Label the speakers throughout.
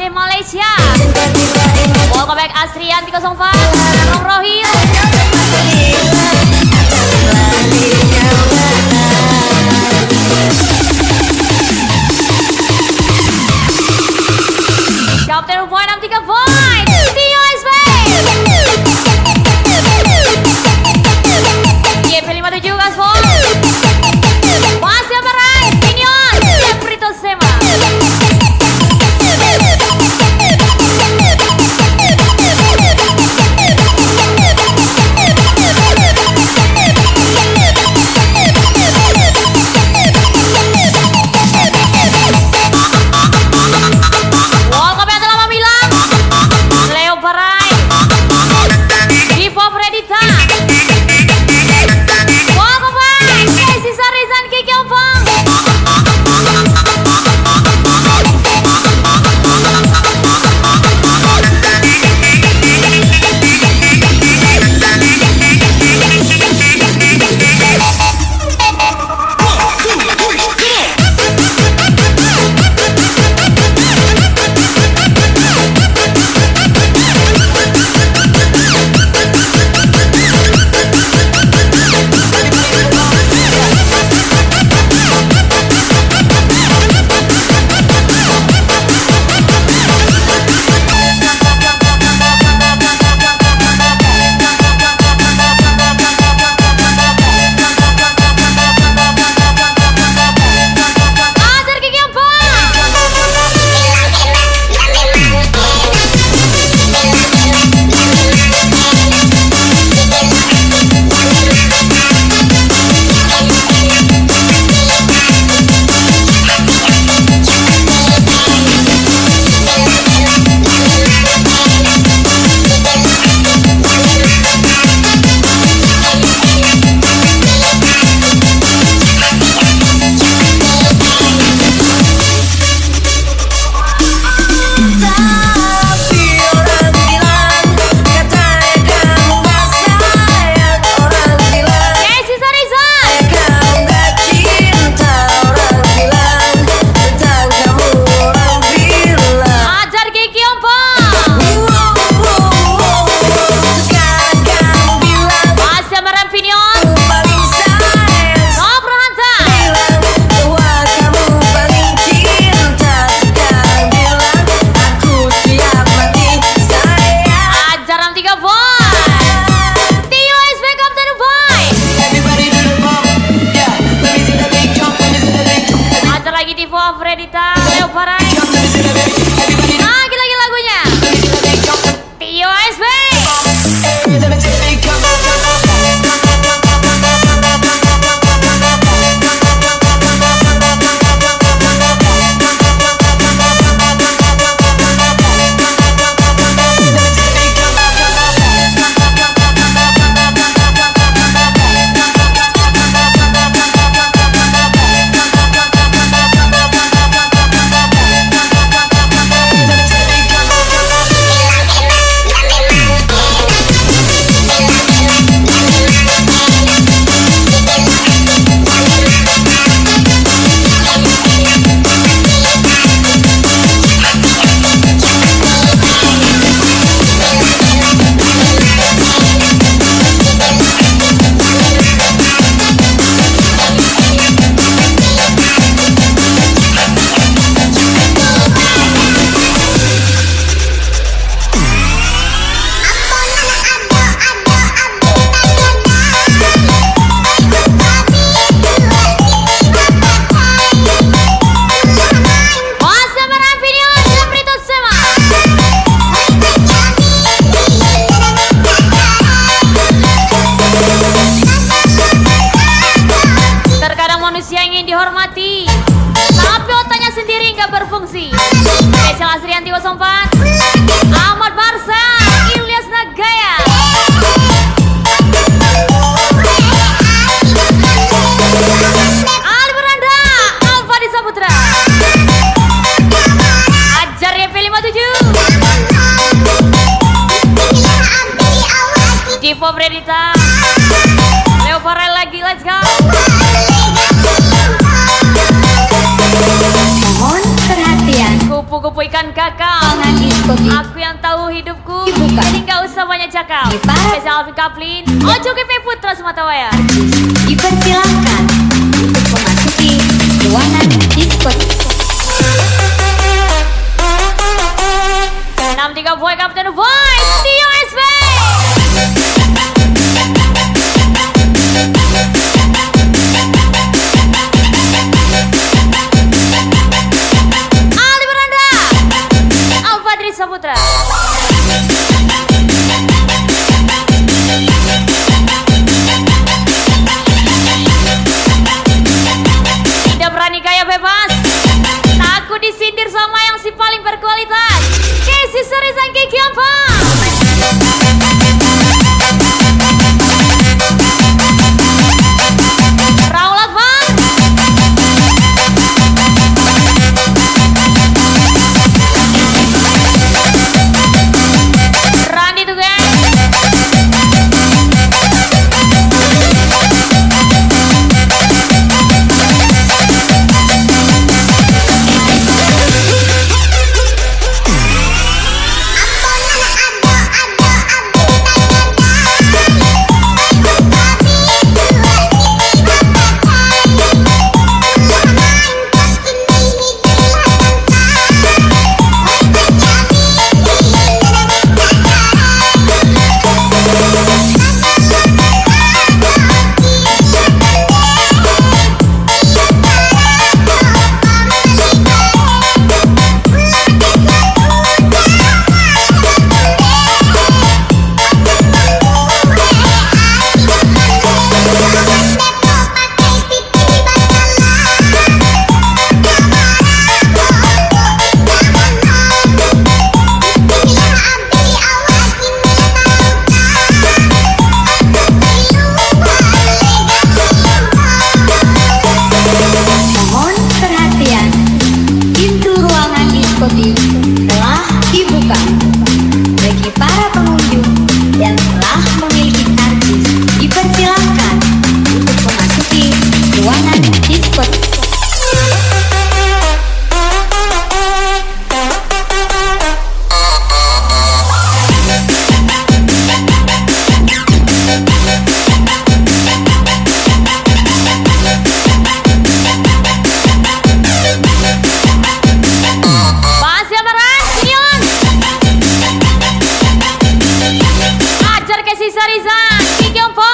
Speaker 1: Aceh Malaysia. Welcome back Asrian 304 Rong Rohil. Kapten Point 63 Point Tio SB. YP57 Gaspol. Masih Barai Minion Deprito Sema. Fredita Leo Parai. Lagi lagunya Tio SB. Dihormati, tapi otaknya sendiri nggak berfungsi. Spesial Asrian 304 Ahmad Barsa, Ilyas Nagaya. Ali Beranda, Alfadi Saputra. Ajar YP57 Jivo Fredita Leo Farel lagi, let's go.
Speaker 2: Mohon perhatian.
Speaker 1: Kupu-kupu ikan kakap.
Speaker 2: Ruangan diskotik
Speaker 1: Aku yang tahu hidupku,
Speaker 2: Dibuka.
Speaker 1: jadi nggak usah banyak cakap.
Speaker 2: Dibuka.
Speaker 1: Spesial Alvin Kaplin, Ojo GP Putra Sumatera.
Speaker 2: dipersilakan untuk memasuki ruangan diskotik.
Speaker 1: 63 Boy Kapten Boy Tio SB. Ali Beranda Alfadri Saputra. Tidak berani gaya bebas, takut disindir sama yang si paling berkualitas. Casey Serizan Kiki apa? Raul Akbar. Randy Tugan.
Speaker 2: Mohon perhatian, pintu ruangan diskotik telah dibuka. Bagi para pengunjung yang telah memiliki karcis, dipersilakan untuk memasuki ruangan diskotik.
Speaker 1: Masih amaran, Sinion. Ajar Casey Serizan Kiki apa?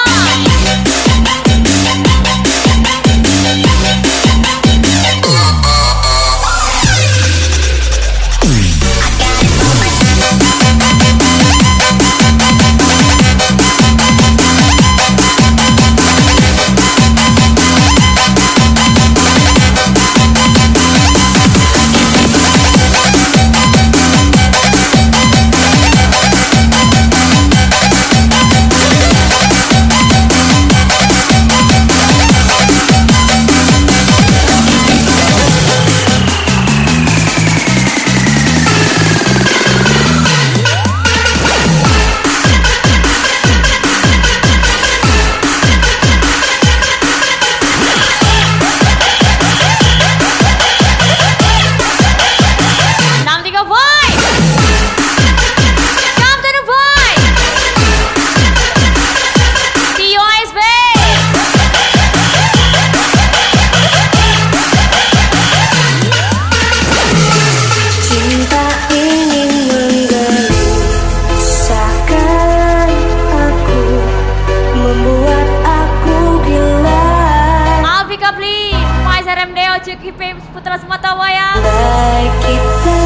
Speaker 1: GP Putra Sematawayang.
Speaker 2: Andai kita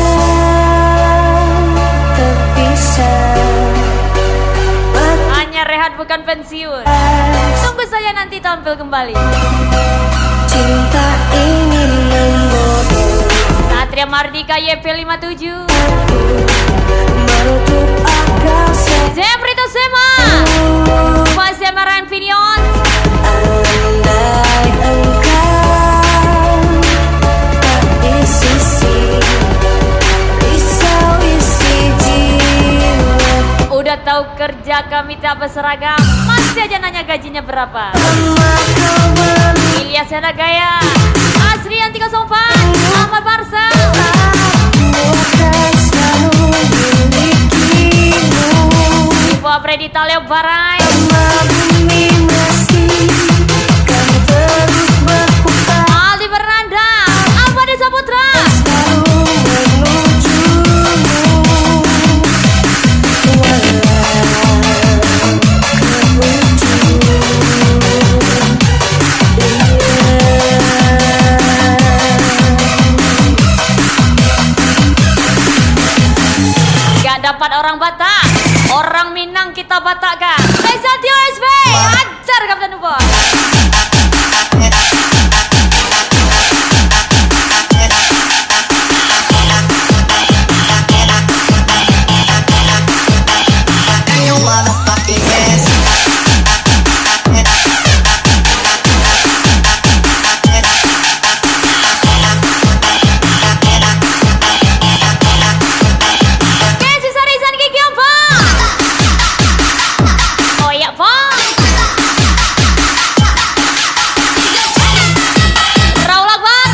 Speaker 2: terpisah,
Speaker 1: Hanya rehat bukan pensiun. Tunggu saja nanti tampil kembali.
Speaker 2: cinta ini membodoh.
Speaker 1: Satria Mardika YP57.
Speaker 2: Menutup akal
Speaker 1: Zemprito Sema. Masih Amaran Vinion.
Speaker 2: andai engkau tak di sisi, risau isi jiwa.
Speaker 1: Udah tahu kerja kami tak berseragam, masih aja nanya gajinya berapa. Ilyas Yanagaya, Asrian 34, Ahmad Barsel. Freddy Talio Barai.
Speaker 2: Sama bumi masih kan terus berputar
Speaker 1: Aldi Bernanda, Alfa Desa Putra.
Speaker 2: selalu menujumu walau ke ujung.
Speaker 1: Gak dapat orang Batak, orang Minang kita Batakkan. Besatio SB, hajar Kapten Ubon. Kesi Sarisan Kiki apa? Oh iya Bang. Raul Akbar.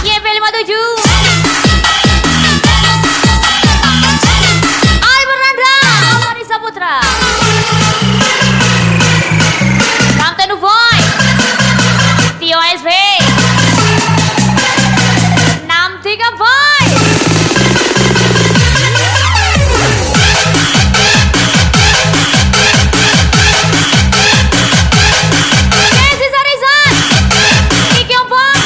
Speaker 1: YP57. Ali Bernanda, Alfa Desa Putra. Kapten Uboy, Tio SB, 63 Boy. Kesi Sarisan, Kiki Ompong.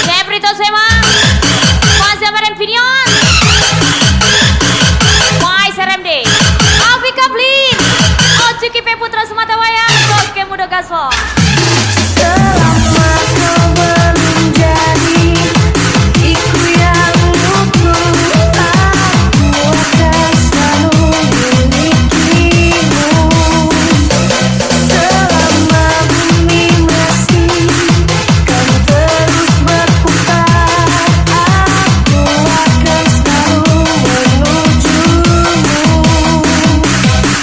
Speaker 1: Seprito Sema, Masya Meren Pinion. Wise RMD, Afi Kaplin, Ocuki P Putra Sematawayang, Soke Mudo Gasol.
Speaker 2: Selama kau belum jadi iku yang utuh, aku akan selalu milikimu. Selama bumi masih kan terus berputar, aku akan selalu menujumu walau ke ujung.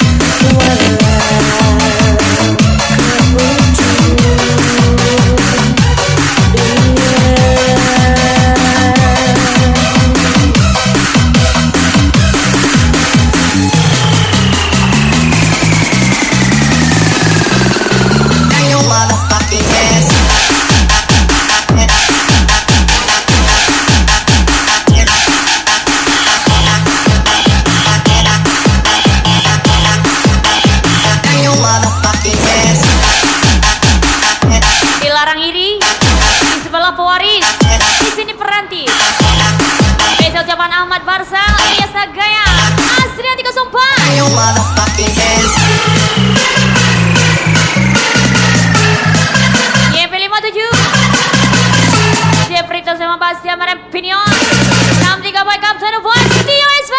Speaker 1: Dilarang iri, di sebelah pewaris, di sini peranti. Besok ucapan Ahmad Barsal, Ilyas Nagaya, Asriati 04. YP57, Jeprito sama Bastia Meren Pinion, 63 Boy Kapten Uboy, Tio SB.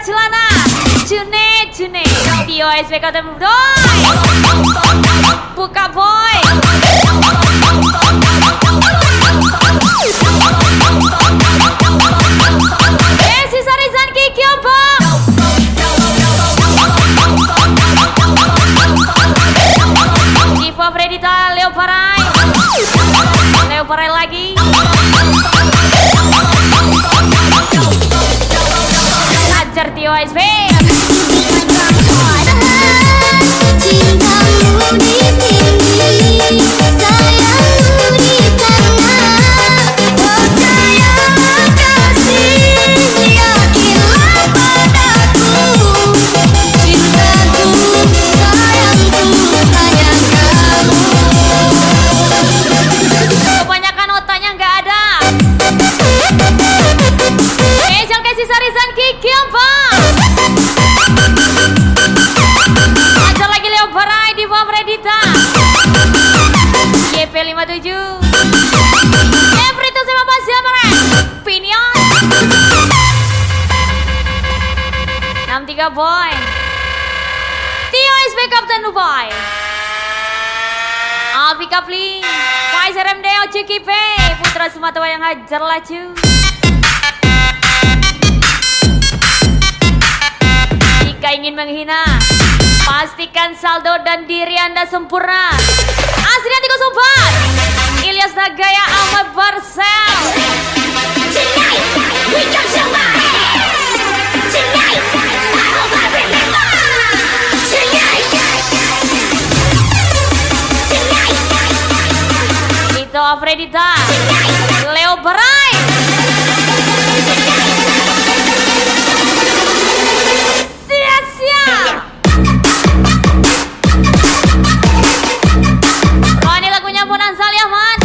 Speaker 1: celana. June Tio SPK Doi. Buka boy. Desi Sarizan Kiki Ombong. Diva Fredita Leo Parai. Leo Parai lagi. Hajar Tio SP.
Speaker 2: Cintamu di sini, sayangmu di sana. Percaya kasih, yakinlah padaku. Cintaku, sayangku, hanya kamu.
Speaker 1: Kebanyakan otaknya nggak ada. Spesial kasih Sarizan Kiki Ombong. Ajar lagi Leo Barai di bawah Predita. YP57. Everito sama Mas Jamre. Pinion. 63 boy. Tio SB Kapten Dubai. Alfi Kapli. Kaiser MD OCKP. Putra Sumatera yang hajar laju. Jika ingin menghina, pastikan saldo dan diri Anda sempurna. Asriati 04, Ilyas Nagaya, Ahmad Barsel.
Speaker 2: Tonight, we got somebody. Tonight, I hope I remember. Tonight,
Speaker 1: Itu Afredita, Leo Barai. Sia-sia. Oh, ini lagunya Bonanza Ali Ahmad.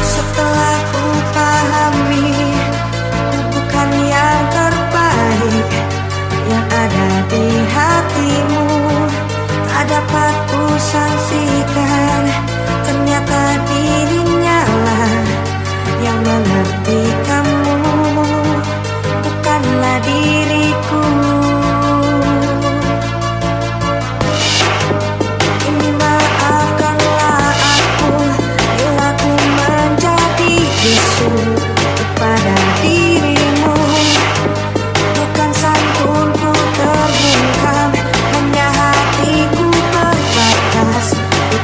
Speaker 2: Setelah ku pahami, ku bukan yang terbaik yang ada di hatimu. Tak dapat ku saksikan, ternyata dirinya lah yang mengerti kamu, bukanlah diriku. Ini maafkanlah aku bila ku menjadi bisu kepada dirimu. Bukan santunku terbungkam, hanya hatiku terbatas untuk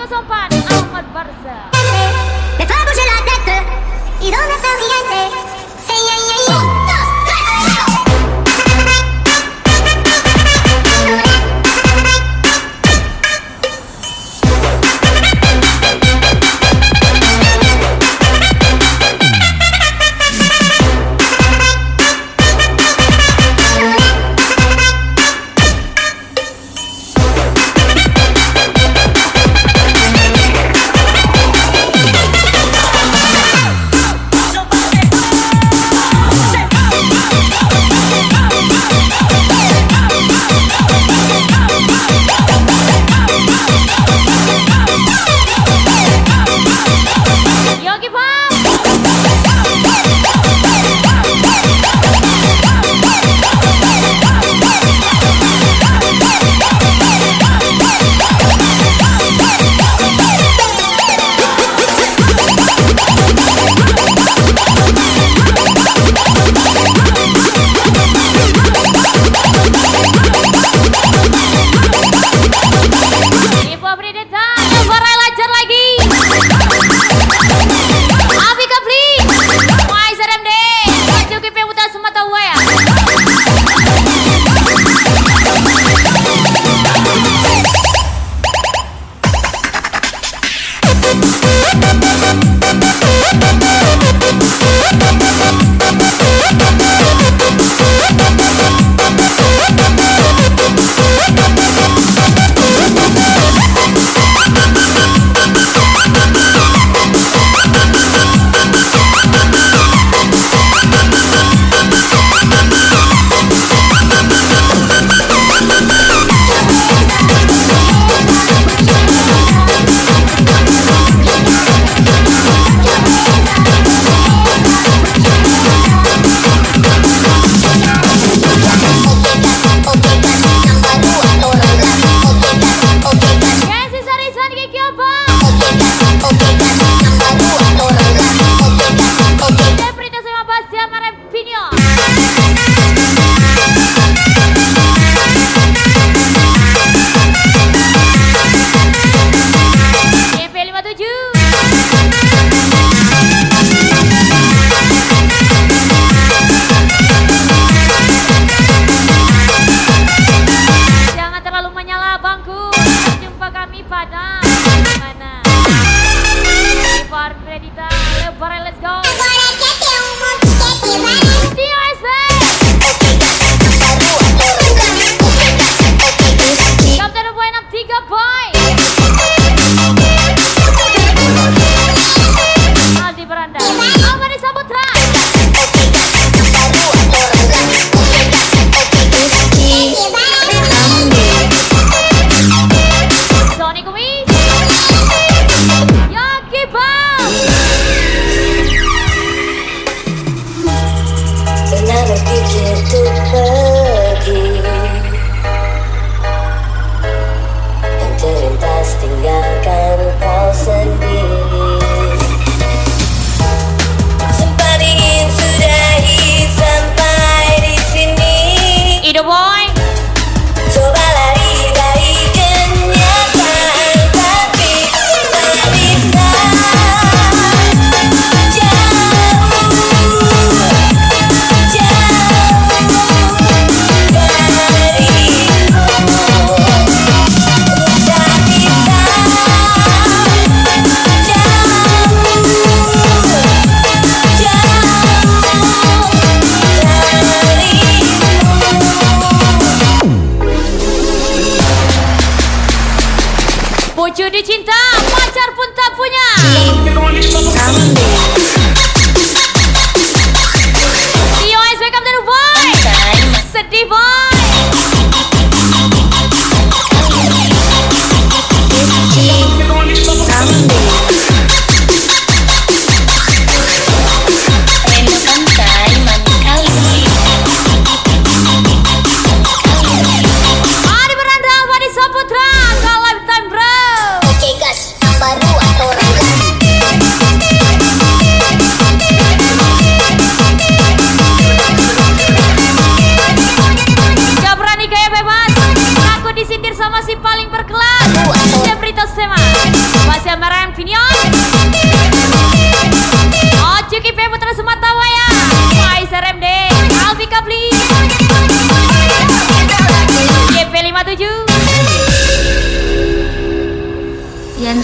Speaker 1: Kesopan Ahmad Barza.
Speaker 3: Les fais bouger la tête, y donde está mi gente? Hey, hey, hey, hey.
Speaker 1: Yogi Pam. Ibu Brideta, Barai lancar lagi. Abi Kapli, Mai SRMD, Maju KP Putra Sumatera Waya. Kensi Sarisan Kiki Apa? Deprita sama Basya Marepinyo. DP57. Jangan terlalu menyala bangku. Jumpa kami pada mana? Ivar Kredita, Lebaran, let's go. DOSB. Kapten Boy 63 Boy. Aldi Beranda. Amari Saputra. Sony Kumis. Yogi Pam.
Speaker 3: Pernah berpikir untuk pergi dan terlintas tinggalkan kau sendiri. Sempat ingin sudahi sampai di sini.
Speaker 1: Ido Boy.
Speaker 3: Coba lari dari kenyataan, tapi tak bisa.
Speaker 1: Pucu dicinta, pacar pun tak punya. DOSB Kapten Boy. Sedih Boy. Adi Beranda, Wadi Saputra, Kau Lifetime Bro.
Speaker 3: Oke gas, baru atau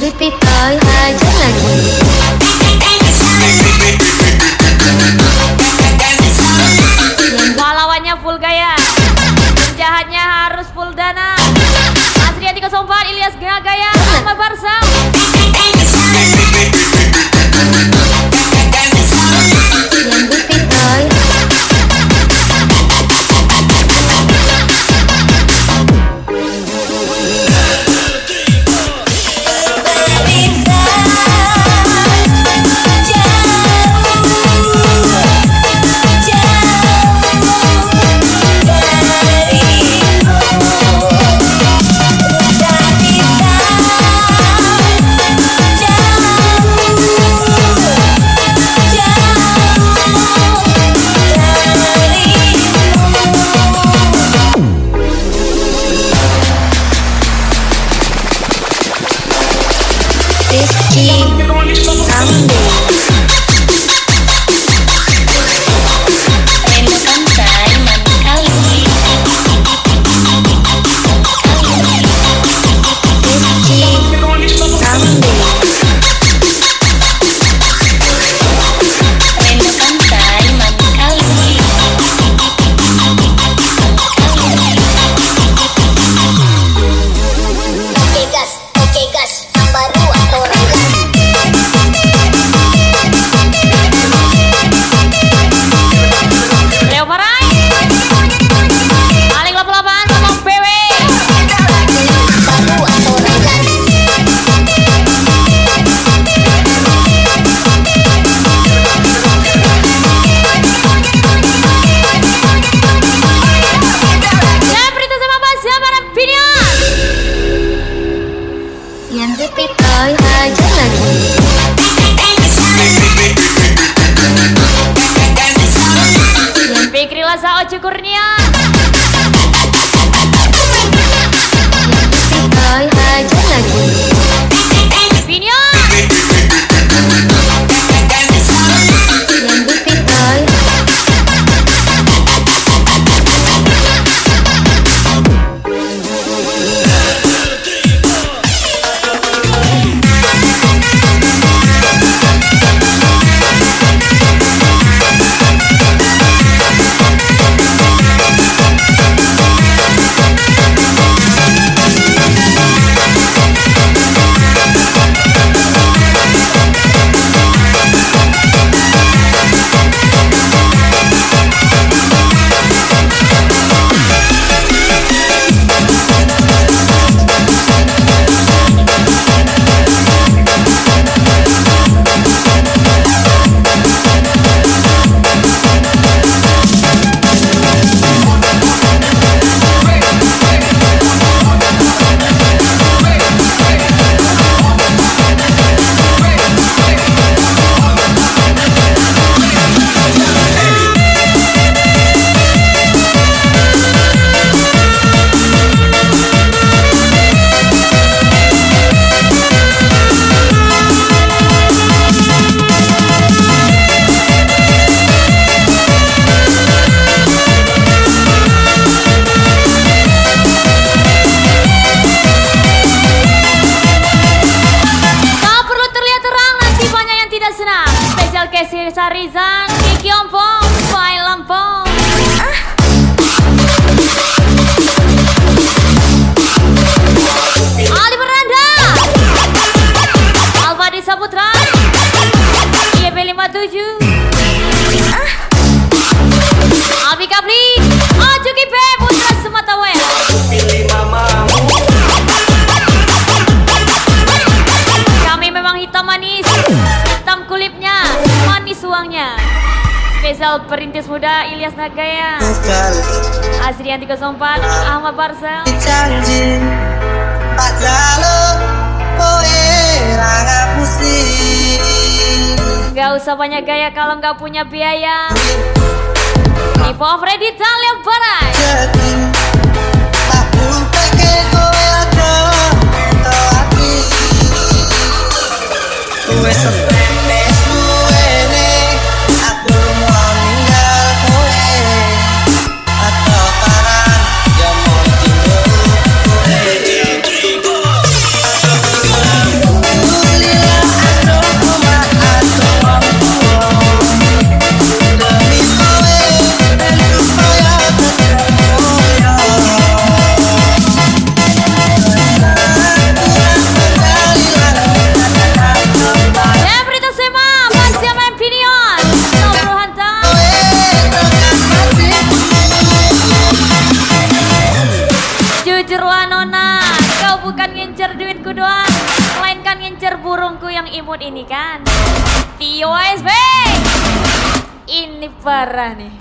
Speaker 4: repeat toy aja lagi.
Speaker 1: Pahlawannya full gaya, penjahatnya harus full dana. Asrianti 04, Ilyas Gaya, Ahmad Barsam.
Speaker 4: Yang repeat toy. Rizky Rambe Rem santai mankali Rizky Rambe Rem santai mankali
Speaker 3: Oke gas, yang baru atau renggas.
Speaker 1: Leo Parai, Alik 88 sama PW.
Speaker 3: Baru atau renggas.
Speaker 1: Dan berita sama Mas Zaman Pinion.
Speaker 4: Yang repeat toy aja lagi.
Speaker 1: Yang Fikri Lasa Oce Kurnia.
Speaker 4: Repeat toy aja lagi.
Speaker 1: Pinion.
Speaker 4: Yang repeat toy.
Speaker 1: Tak perlu terlihat terang, nanti banyak yang tidak senang. Spesial Casey Sarizan, Kiki Ompong, Fai Lampong. Ali Beranda, Alfadi Saputra, IEP 57, Abi Kapli, Ojo Kipe, Putra Sematawel. Kami memang hitam manis, hitam kulitnya, manis uangnya. Spesial perintis muda Ilyas Nagaya, Asrianti 04, Ahmad Barsam.
Speaker 5: Janji tak jaluk kowe ra ngapusi.
Speaker 1: Gak usah banyak gaya kalau nggak punya biaya. Ivo Freddy dan Leo Barai.
Speaker 5: Jadi tak bukeke kowe ada ento ati. Kowe sepene suwene aku mau ninggal kowe. Atau paran ya mau tinggal kowe.
Speaker 1: ngincer duitku doang, melainkan ngincer burungku yang imut ini kan. Tio SB, ini parah nih.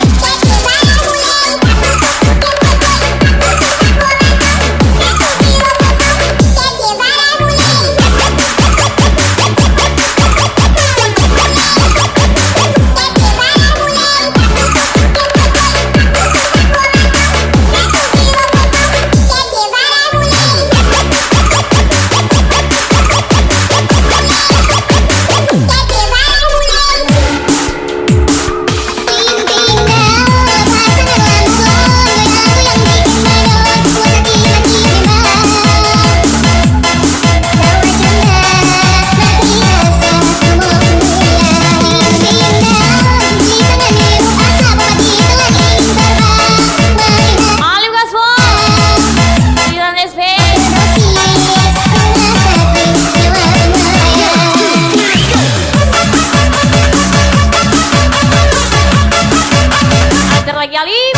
Speaker 1: Lagi Alif.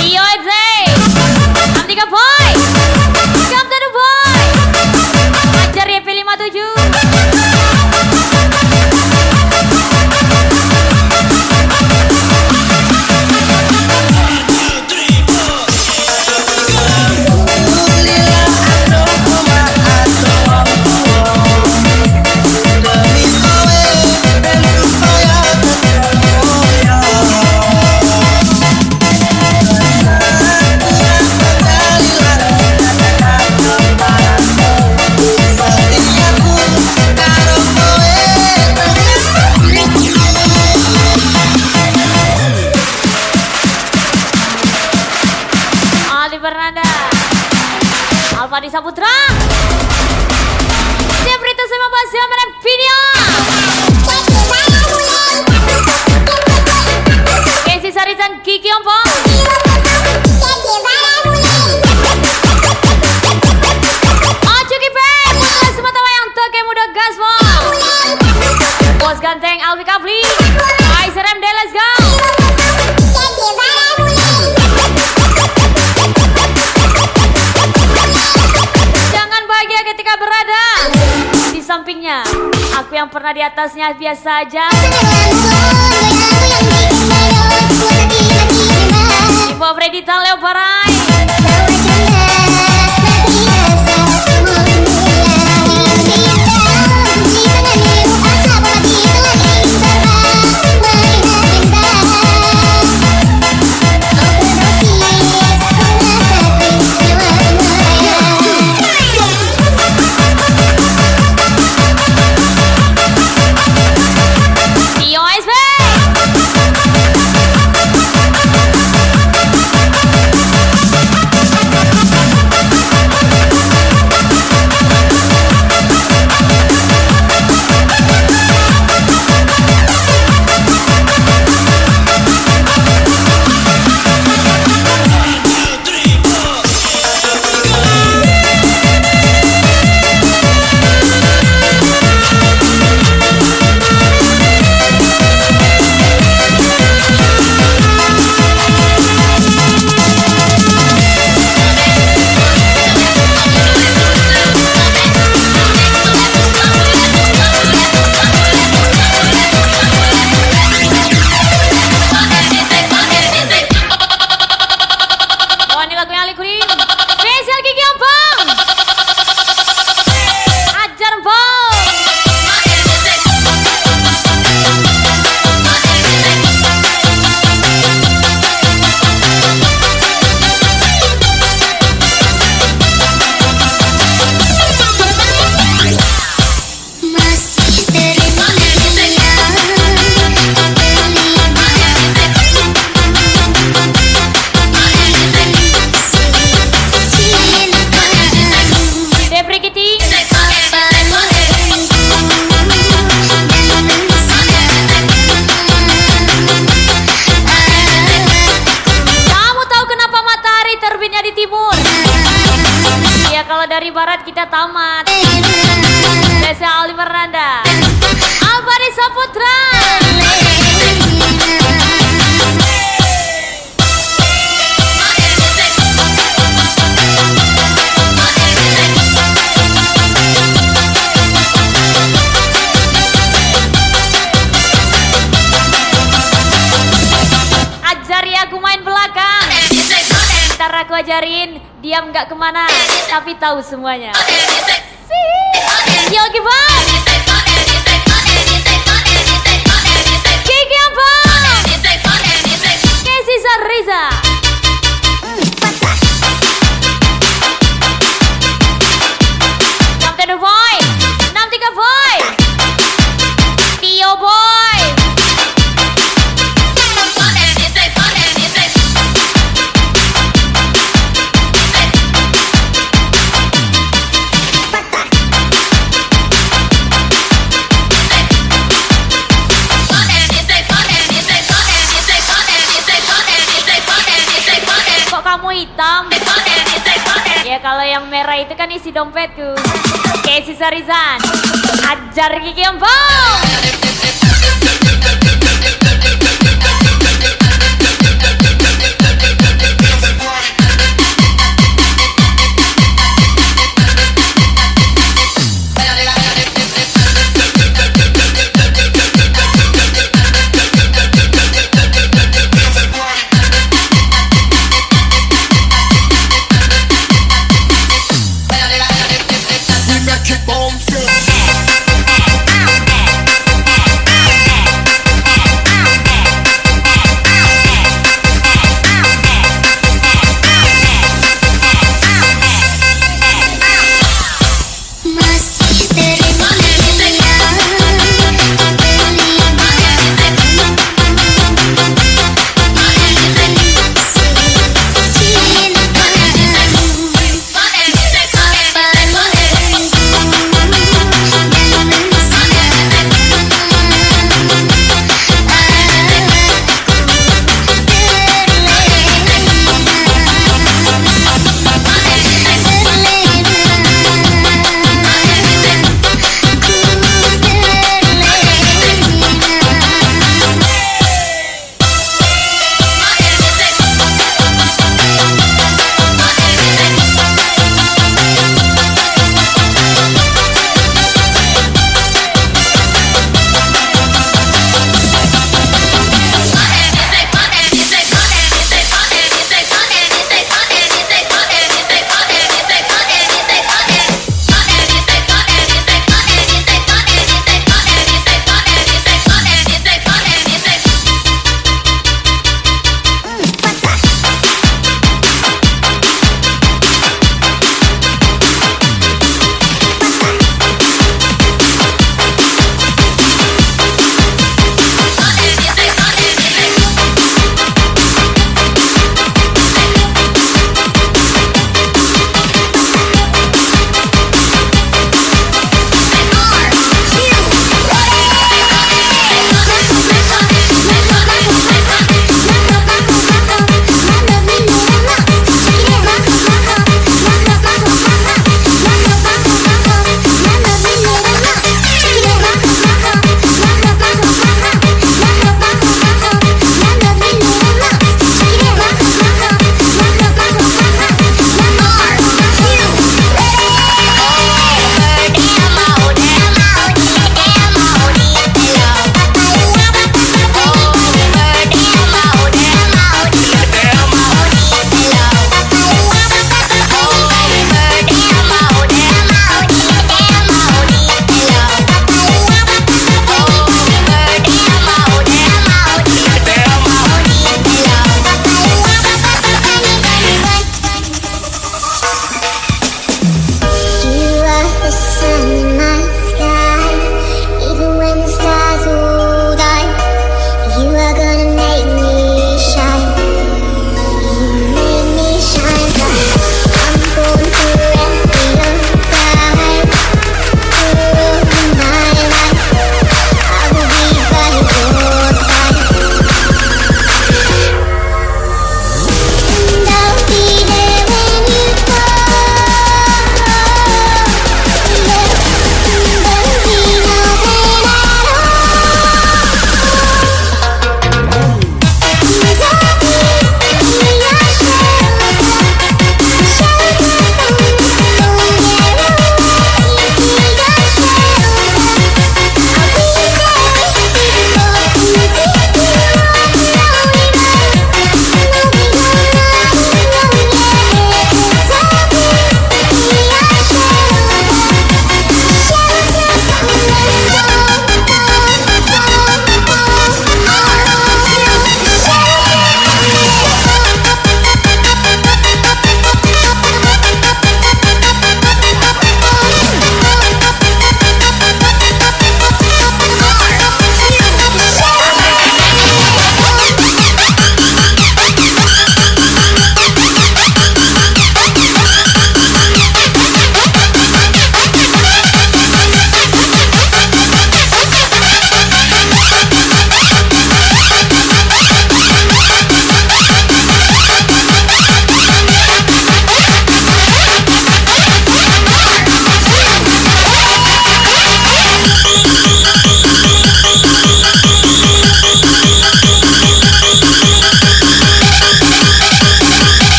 Speaker 1: Tio FZ, Amtika Boy, Captain Boy, Ajar YP57. Bernanda, Alfadi Saputra, Jeprito sama Basya Merem Video, Casey Sarisan Kiki Ompong, Ojo Kipe, Putra Sumatera yang toke muda gasmo, Bos Ganteng Alfi Kapli, Aisyah MD, let's go. Ketika berada di sampingnya, aku yang pernah di atasnya biasa aja. Ivo Fredita Leo Parai, dari barat kita tamat. Desa Ali Fernanda, Alfari Saputra. ajarin, diam nggak kemana, tapi tahu semuanya. Yogi Bang, Kiki Abang, Casey Sarisa, Namteno Boy, Namtika Boy, Tio Boy, kok kamu hitam? Ya kalau yang merah itu kan isi dompetku. Casey Sarizan, ajar Kiki Ambang.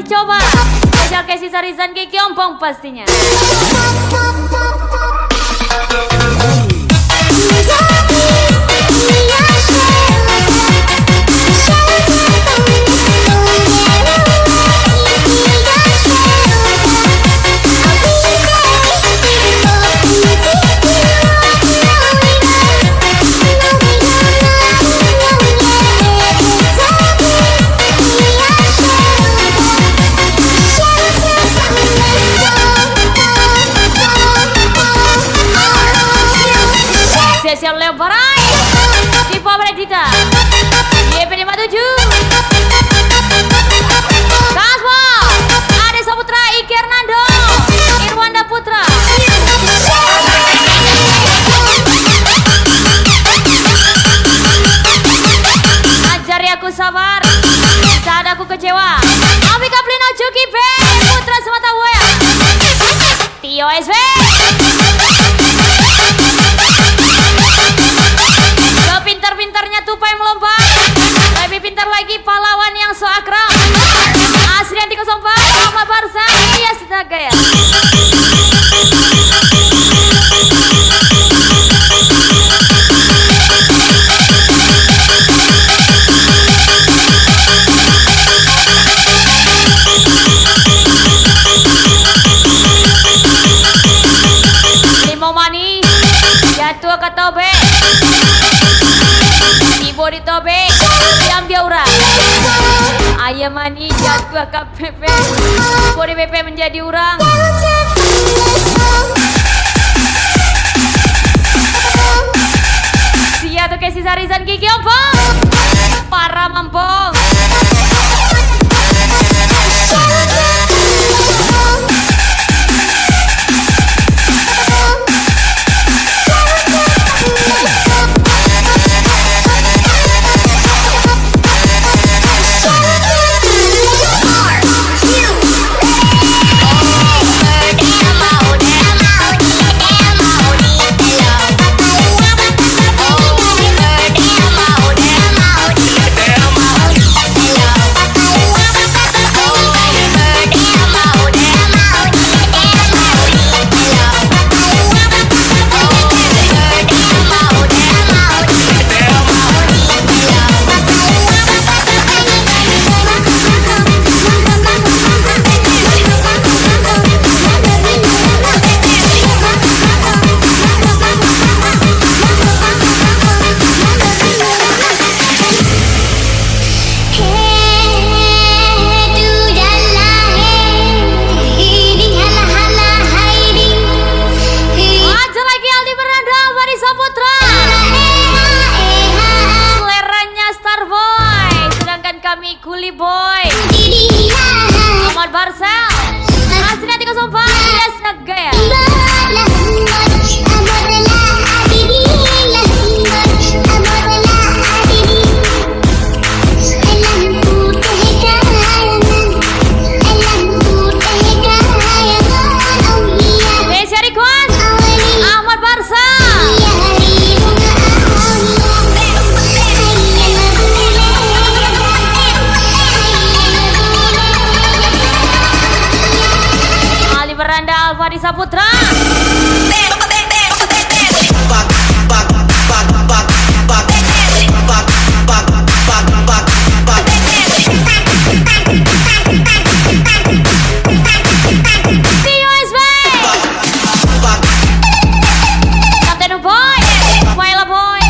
Speaker 1: mencoba. Spesial Casey Sarizan Ki Kiompong pastinya. Spesial Leo Barai Diva Bredita YP57 Kasmo Ade Saputra Iki Hernando Irwanda Putra Ajari aku sabar saat aku kecewa Abi Kaplino Juki B Putra Semata Wea Tio SV Pintar-pintarnya tupai melompat lebih pintar lagi pahlawan yang so akrab Asrianti 04 Ahmad Barsa Iya Gaya. Limau manis jatuh ke tobe di tobe diambil orang ayam manis jatuh ke pepe bodi pepe menjadi orang sia tuh Casey Sarizan Ki Kiompong para mampong Kuli Boy Ahmad Barsel Asrianti 04 Yes Gaya. Desya Rikuan Ahmad Barsel Beranda Alfadi Saputra TUSB Kapten Boy Waila Boy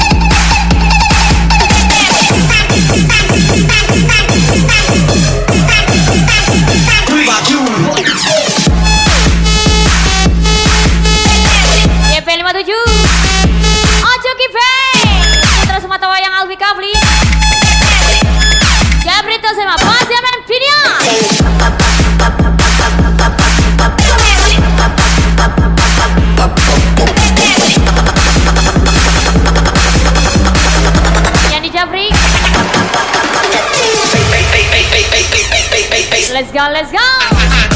Speaker 1: YP57 Ojo Kipe Putra Semata Wayang Alfi Kafli Jabrito Sema Pasiamen Video yang di Jabrik Let's go